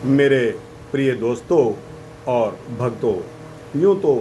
मेरे प्रिय दोस्तों और भक्तों, यूँ तो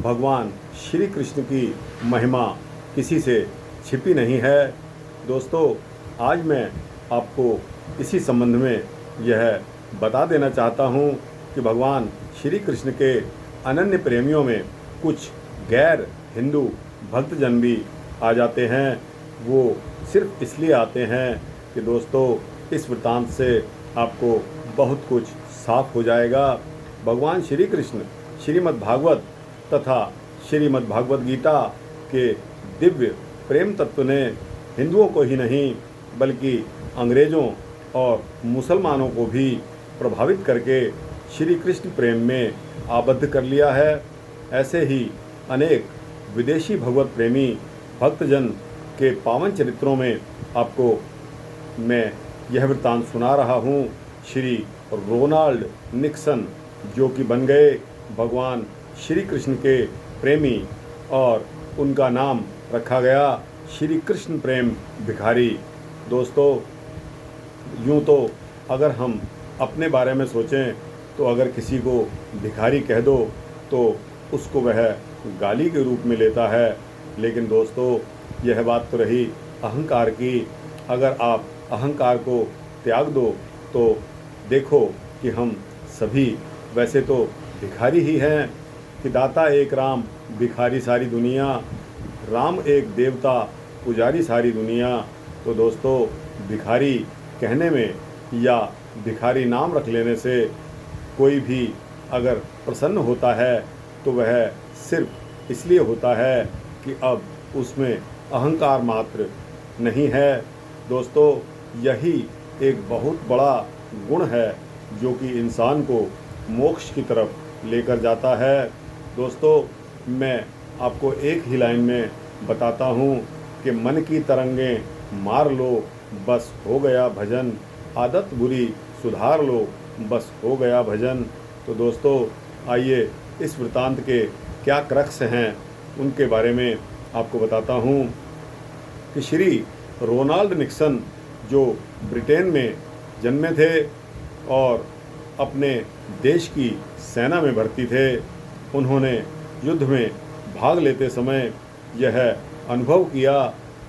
भगवान श्री कृष्ण की महिमा किसी से छिपी नहीं है। दोस्तों, आज मैं आपको इसी संबंध में यह बता देना चाहता हूँ कि भगवान श्री कृष्ण के अनन्य प्रेमियों में कुछ गैर हिंदू भक्तजन भी आ जाते हैं। वो सिर्फ इसलिए आते हैं कि दोस्तों, इस वृत्तांत से आपको बहुत कुछ साफ हो जाएगा। भगवान श्री कृष्ण श्रीमद् भागवत तथा श्रीमद् भागवत गीता के दिव्य प्रेम तत्व ने हिंदुओं को ही नहीं बल्कि अंग्रेज़ों और मुसलमानों को भी प्रभावित करके श्री कृष्ण प्रेम में आबद्ध कर लिया है। ऐसे ही अनेक विदेशी भगवत प्रेमी भक्तजन के पावन चरित्रों में आपको मैं यह वृत्तांत सुना रहा हूँ। श्री रोनाल्ड निक्सन, जो कि बन गए भगवान श्री कृष्ण के प्रेमी, और उनका नाम रखा गया श्री कृष्ण प्रेम भिखारी। दोस्तों, यूँ तो अगर हम अपने बारे में सोचें तो अगर किसी को भिखारी कह दो तो उसको वह गाली के रूप में लेता है। लेकिन दोस्तों, यह बात तो रही अहंकार की। अगर आप अहंकार को त्याग दो तो देखो कि हम सभी वैसे तो भिखारी ही हैं कि दाता एक राम भिखारी सारी दुनिया, राम एक देवता पुजारी सारी दुनिया। तो दोस्तों, भिखारी कहने में या भिखारी नाम रख लेने से कोई भी अगर प्रसन्न होता है तो वह सिर्फ इसलिए होता है कि अब उसमें अहंकार मात्र नहीं है। दोस्तों, यही एक बहुत बड़ा गुण है जो कि इंसान को मोक्ष की तरफ लेकर जाता है। दोस्तों, मैं आपको एक ही लाइन में बताता हूँ कि मन की तरंगें मार लो बस हो गया भजन, आदत बुरी सुधार लो बस हो गया भजन। तो दोस्तों, आइए इस वृत्तांत के क्या क्रक्स हैं उनके बारे में आपको बताता हूँ कि श्री रोनाल्ड निक्सन, जो ब्रिटेन में जन्मे थे और अपने देश की सेना में भर्ती थे, उन्होंने युद्ध में भाग लेते समय यह अनुभव किया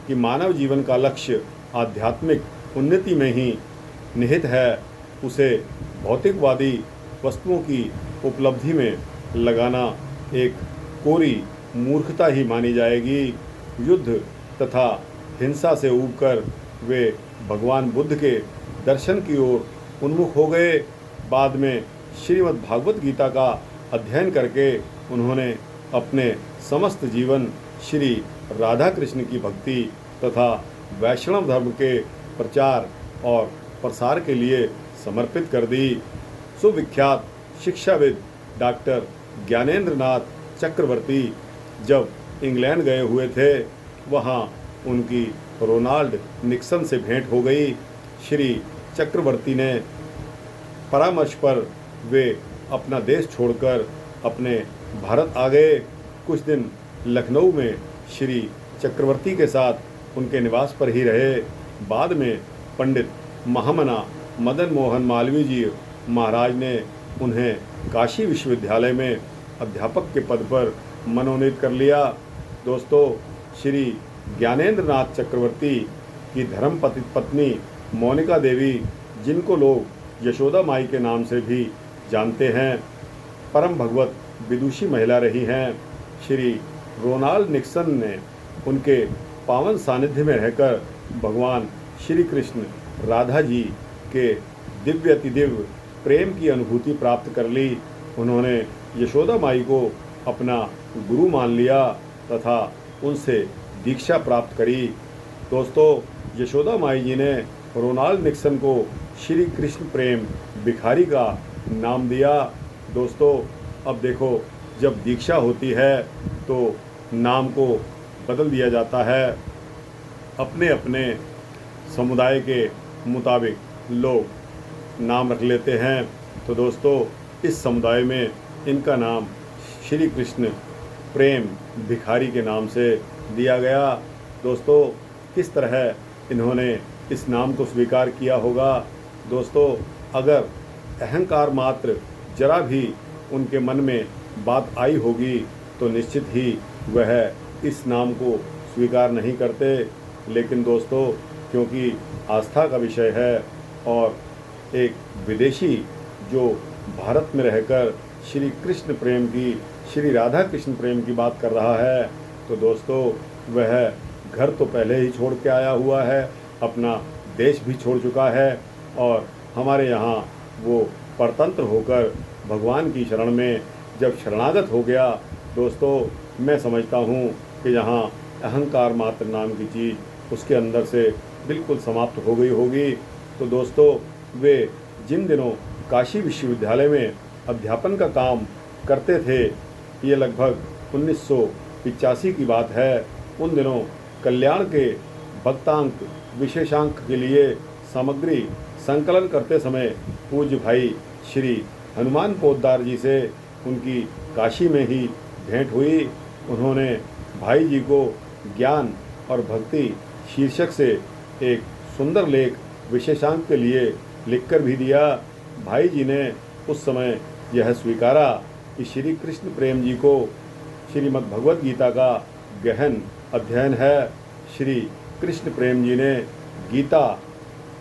कि मानव जीवन का लक्ष्य आध्यात्मिक उन्नति में ही निहित है। उसे भौतिकवादी वस्तुओं की उपलब्धि में लगाना एक कोरी मूर्खता ही मानी जाएगी। युद्ध तथा हिंसा से ऊबकर वे भगवान बुद्ध के दर्शन की ओर उन्मुख हो गए। बाद में श्रीमद् भागवत गीता का अध्ययन करके उन्होंने अपने समस्त जीवन श्री राधा कृष्ण की भक्ति तथा वैष्णव धर्म के प्रचार और प्रसार के लिए समर्पित कर दी। सुविख्यात शिक्षाविद डॉक्टर ज्ञानेंद्र नाथ चक्रवर्ती जब इंग्लैंड गए हुए थे, वहाँ उनकी रोनाल्ड निक्सन से भेंट हो गई। श्री चक्रवर्ती ने परामर्श पर वे अपना देश छोड़कर अपने भारत आ गए। कुछ दिन लखनऊ में श्री चक्रवर्ती के साथ उनके निवास पर ही रहे। बाद में पंडित महामना मदन मोहन मालवीय जी महाराज ने उन्हें काशी विश्वविद्यालय में अध्यापक के पद पर मनोनीत कर लिया। दोस्तों, श्री ज्ञानेंद्र नाथ चक्रवर्ती की धर्मपति पत्नी मोनिका देवी, जिनको लोग यशोदा माई के नाम से भी जानते हैं, परम भगवत विदुषी महिला रही हैं। श्री रोनाल्ड निक्सन ने उनके पावन सानिध्य में रहकर भगवान श्री कृष्ण राधा जी के दिव्य अतिदिव्य प्रेम की अनुभूति प्राप्त कर ली। उन्होंने यशोदा माई को अपना गुरु मान लिया तथा उनसे दीक्षा प्राप्त करी। दोस्तों, यशोदा माई जी ने रोनाल्ड निक्सन को श्री कृष्ण प्रेम भिखारी का नाम दिया। दोस्तों, अब देखो, जब दीक्षा होती है तो नाम को बदल दिया जाता है। अपने अपने समुदाय के मुताबिक लोग नाम रख लेते हैं। तो दोस्तों, इस समुदाय में इनका नाम श्री कृष्ण प्रेम भिखारी के नाम से दिया गया। दोस्तों, किस तरह इन्होंने इस नाम को स्वीकार किया होगा। दोस्तों, अगर अहंकार मात्र जरा भी उनके मन में बात आई होगी तो निश्चित ही वह इस नाम को स्वीकार नहीं करते। लेकिन दोस्तों, क्योंकि आस्था का विषय है और एक विदेशी जो भारत में रहकर श्री कृष्ण प्रेम की, श्री राधा कृष्ण प्रेम की बात कर रहा है, तो दोस्तों वह घर तो पहले ही छोड़ के आया हुआ है, अपना देश भी छोड़ चुका है और हमारे यहाँ वो परतंत्र होकर भगवान की शरण में जब शरणागत हो गया, दोस्तों मैं समझता हूँ कि यहाँ अहंकार मात्र नाम की चीज़ उसके अंदर से बिल्कुल समाप्त हो गई होगी। तो दोस्तों, वे जिन दिनों काशी विश्वविद्यालय में अध्यापन का काम करते थे, ये लगभग 1985 की बात है, उन दिनों कल्याण के भक्तांक विशेषांक के लिए सामग्री संकलन करते समय पूज्य भाई श्री हनुमान पोद्दार जी से उनकी काशी में ही भेंट हुई। उन्होंने भाई जी को ज्ञान और भक्ति शीर्षक से एक सुंदर लेख विशेषांक के लिए लिखकर भी दिया। भाई जी ने उस समय यह स्वीकारा कि श्री कृष्ण प्रेम जी को श्रीमद् भगवत गीता का गहन अध्ययन है। श्री कृष्ण प्रेम जी ने गीता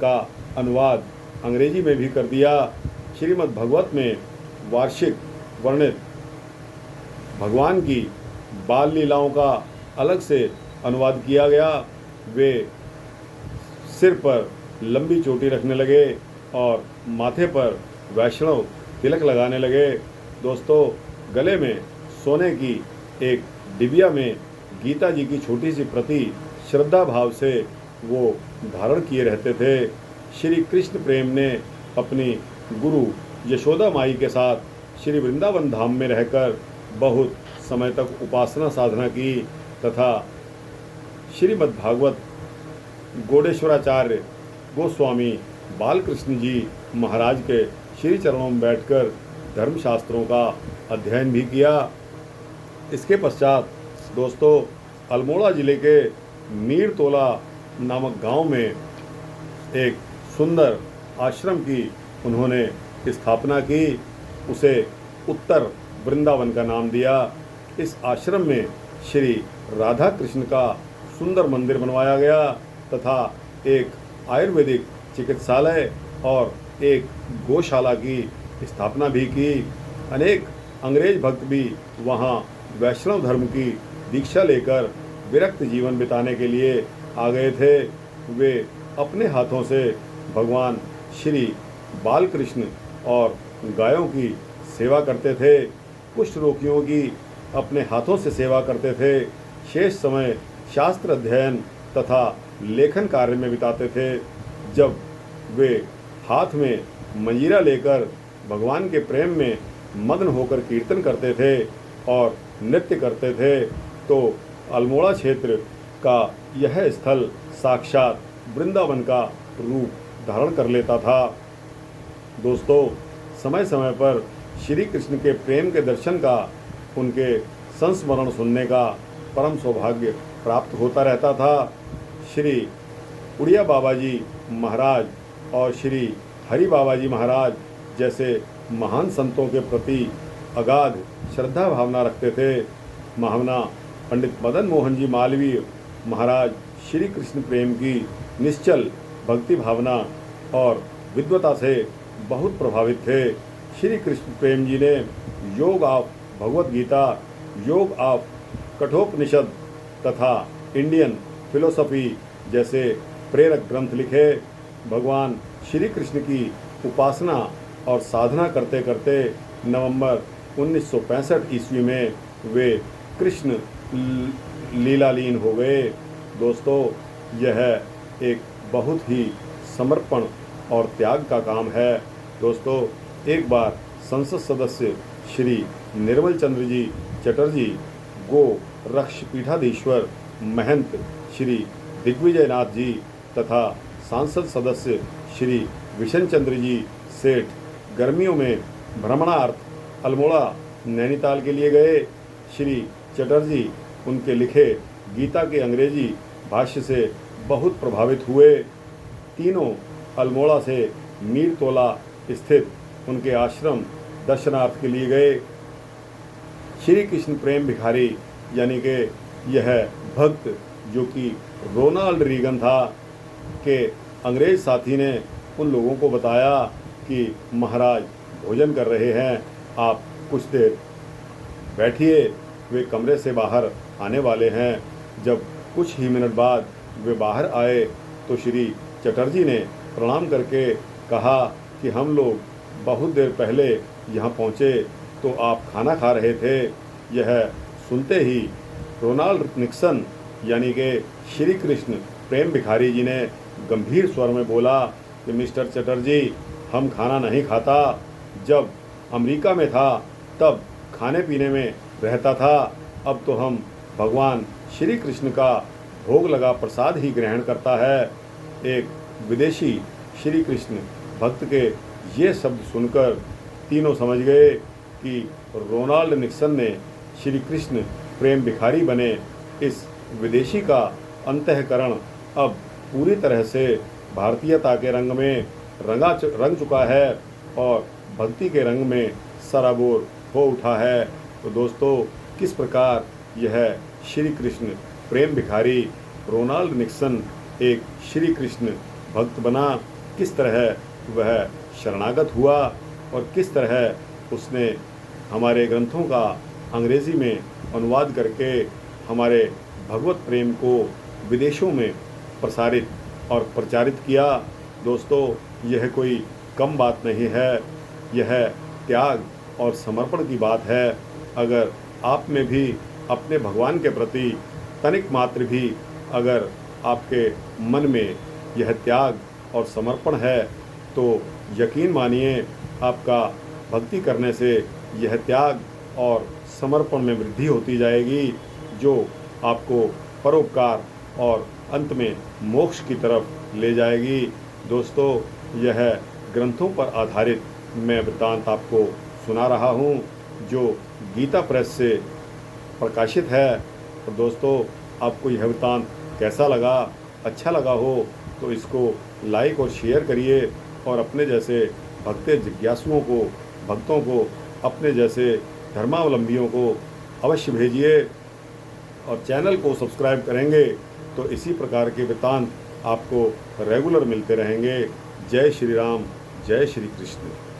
का अनुवाद अंग्रेजी में भी कर दिया। श्रीमद् भगवत में वार्षिक वर्णित भगवान की बाल लीलाओं का अलग से अनुवाद किया गया। वे सिर पर लंबी चोटी रखने लगे और माथे पर वैष्णव तिलक लगाने लगे। दोस्तों, गले में सोने की एक डिबिया में गीता जी की छोटी सी प्रति श्रद्धा भाव से वो धारण किए रहते थे। श्री कृष्ण प्रेम ने अपनी गुरु यशोदा माई के साथ श्री वृंदावन धाम में रहकर बहुत समय तक उपासना साधना की तथा श्रीमद् भागवत गौड़ेश्वराचार्य गोस्वामी बालकृष्ण जी महाराज के श्री चरणों में बैठकर धर्मशास्त्रों का अध्ययन भी किया। इसके पश्चात दोस्तों, अल्मोड़ा ज़िले के मीरतोला नामक गांव में एक सुंदर आश्रम की उन्होंने स्थापना की। उसे उत्तर वृंदावन का नाम दिया। इस आश्रम में श्री राधा कृष्ण का सुंदर मंदिर बनवाया गया तथा एक आयुर्वेदिक चिकित्सालय और एक गौशाला की स्थापना भी की। अनेक अंग्रेज भक्त भी वहाँ वैष्णव धर्म की दीक्षा लेकर विरक्त जीवन बिताने के लिए आ गए थे। वे अपने हाथों से भगवान श्री बालकृष्ण और गायों की सेवा करते थे, कुष्ठ रोगियों की अपने हाथों से सेवा करते थे, शेष समय शास्त्र अध्ययन तथा लेखन कार्य में बिताते थे। जब वे हाथ में मंजीरा लेकर भगवान के प्रेम में मग्न होकर कीर्तन करते थे और नृत्य करते थे, तो अल्मोड़ा क्षेत्र का यह स्थल साक्षात वृंदावन का रूप धारण कर लेता था। दोस्तों, समय समय पर श्री कृष्ण के प्रेम के दर्शन का, उनके संस्मरण सुनने का परम सौभाग्य प्राप्त होता रहता था। श्री उड़िया बाबा जी महाराज और श्री हरि बाबा जी महाराज जैसे महान संतों के प्रति अगाध श्रद्धा भावना रखते थे। महामना पंडित मदन मोहन जी मालवीय महाराज श्री कृष्ण प्रेम की निश्चल भक्ति भावना और विद्वता से बहुत प्रभावित थे। श्री कृष्ण प्रेम जी ने योग ऑफ भगवत गीता, योग ऑफ कठोपनिषद तथा इंडियन फिलोसफी जैसे प्रेरक ग्रंथ लिखे। भगवान श्री कृष्ण की उपासना और साधना करते करते नवंबर 1965 ईस्वी में वे कृष्ण लीलालीन हो गए। दोस्तों, यह एक बहुत ही समर्पण और त्याग का काम है। दोस्तों, एक बार संसद सदस्य श्री निर्मल चंद्र जी चटर्जी, गो रक्ष पीठाधीश्वर महंत श्री दिग्विजय नाथ जी तथा सांसद सदस्य श्री विशन चंद्र जी सेठ गर्मियों में भ्रमणार्थ अल्मोड़ा नैनीताल के लिए गए। श्री चटर्जी उनके लिखे गीता के अंग्रेजी भाष्य से बहुत प्रभावित हुए। तीनों अल्मोड़ा से मीरतोला स्थित उनके आश्रम दर्शनार्थ के लिए गए। श्री कृष्ण प्रेम भिखारी यानी कि यह भक्त जो कि रोनाल्ड रीगन था के अंग्रेज़ साथी ने उन लोगों को बताया कि महाराज भोजन कर रहे हैं, आप कुछ देर बैठिए, वे कमरे से बाहर आने वाले हैं। जब कुछ ही मिनट बाद वे बाहर आए तो श्री चटर्जी ने प्रणाम करके कहा कि हम लोग बहुत देर पहले यहाँ पहुँचे तो आप खाना खा रहे थे। यह सुनते ही रोनाल्ड निक्सन यानी कि श्री कृष्ण प्रेम भिखारी जी ने गंभीर स्वर में बोला कि मिस्टर चटर्जी, हम खाना नहीं खाता। जब अमेरिका में था तब खाने पीने में रहता था, अब तो हम भगवान श्री कृष्ण का भोग लगा प्रसाद ही ग्रहण करता है। एक विदेशी श्री कृष्ण भक्त के ये शब्द सुनकर तीनों समझ गए कि रोनाल्ड निक्सन ने श्री कृष्ण प्रेम भिखारी बने इस विदेशी का अंतःकरण अब पूरी तरह से भारतीयता के रंग में रंग चुका है और भक्ति के रंग में सराबोर हो उठा है। तो दोस्तों, किस प्रकार यह श्री कृष्ण प्रेम भिखारी रोनाल्ड निक्सन एक श्री कृष्ण भक्त बना, किस तरह वह शरणागत हुआ और किस तरह उसने हमारे ग्रंथों का अंग्रेज़ी में अनुवाद करके हमारे भगवत प्रेम को विदेशों में प्रसारित और प्रचारित किया। दोस्तों, यह कोई कम बात नहीं है, यह त्याग और समर्पण की बात है। अगर आप में भी अपने भगवान के प्रति तनिक मात्र भी अगर आपके मन में यह त्याग और समर्पण है तो यकीन मानिए आपका भक्ति करने से यह त्याग और समर्पण में वृद्धि होती जाएगी, जो आपको परोपकार और अंत में मोक्ष की तरफ ले जाएगी। दोस्तों, यह ग्रंथों पर आधारित मैं वृत्तांत आपको सुना रहा हूँ जो गीता प्रेस से प्रकाशित है। तो दोस्तों, आपको यह वृत्तांत कैसा लगा? अच्छा लगा हो तो इसको लाइक और शेयर करिए और अपने जैसे भक्त जिज्ञासुओं को, भक्तों को, अपने जैसे धर्मावलंबियों को अवश्य भेजिए और चैनल को सब्सक्राइब करेंगे तो इसी प्रकार के वृत्तांत आपको रेगुलर मिलते रहेंगे। जय श्री राम, जय श्री कृष्ण।